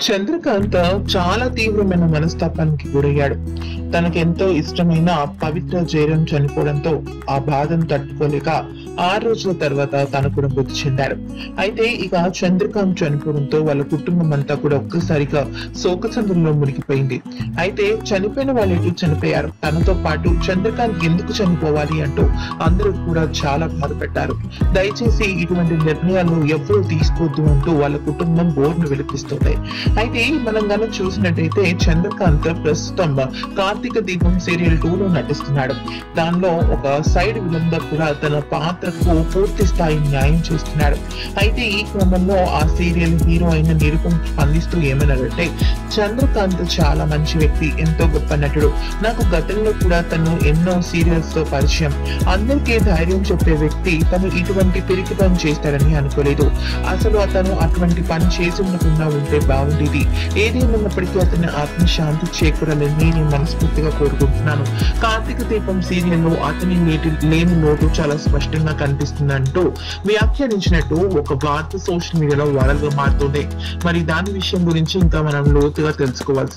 చంద్రకాంత చాలా తీవ్రమైన మనస్తాపానికి గురయ్యాడు. తనకెంతో ఇష్టమైన పవిత్ర జయరాం చనిపోవడంతో ఆ బాధను తట్టుకోలేక 6 రోజుల తర్వాత తను కూడా మృతి చెందాడు. అయితే ఇక చంద్రకాంత్ చనిపోవడంతో వాళ్ళ కుటుంబం అంతా కూడా ఒక్కసారిగా శోకసంద్రంలో మునిగిపోయింది. అయితే చనిపోయిన వాళ్ళు ఎటు చనిపోయారు, తనతో పాటు చంద్రకాంత్ ఎందుకు చనిపోవాలి అంటూ అందరూ కూడా చాలా బాధపడ్డారు. దయచేసి ఇటువంటి నిర్ణయాలు ఎవరూ తీసుకోవద్దు అంటూ వాళ్ళ కుటుంబం బోర్ను విలిపిస్తుంది. అయితే మనం కనుక చూసినట్టయితే చంద్రకాంత్ ప్రస్తుతం కార్తీక దీపం సీరియల్ 2లో నటిస్తున్నాడు. దానిలో ఒక సైడ్ విలన్ గా కూడా తన పాత్రకు పూర్తి స్థాయి న్యాయం చేస్తున్నాడు. అయితే ఈ క్రమంలో ఆ సీరియల్ హీరో అయిన నిరూపం స్పందిస్తూ ఏమన్నారంటే, చంద్రకాంత్ చాలా మంచి వ్యక్తి, ఎంతో గొప్ప నటుడు. నాకు గతంలో కూడా తను ఎన్నో సీరియల్స్ తో పరిచయం. అందరికీ ధైర్యం చెప్పే వ్యక్తి తను ఇటువంటి పిరికి పని చేస్తాడని అనుకోలేదు. అసలు అతను అటువంటి పని చేసి ఉండకుండా ఉంటే బాగుండేది. ఏదేమైనప్పటికీ అతని ఆత్మశాంతి చేకూరాలని నేను మనస్ఫూర్తిగా కోరుకుంటున్నాను. కార్తీక దీపం సీరియల్లో అతని లేని లోటు చాలా స్పష్టంగా కనిపిస్తుందంటూ వ్యాఖ్యానించినట్టు ఒక వార్త సోషల్ మీడియాలో వైరల్ గా మారుతుంది. మరి దాని విషయం గురించి ఇంకా మనం లోతుగా తెలుసుకోవాల్సి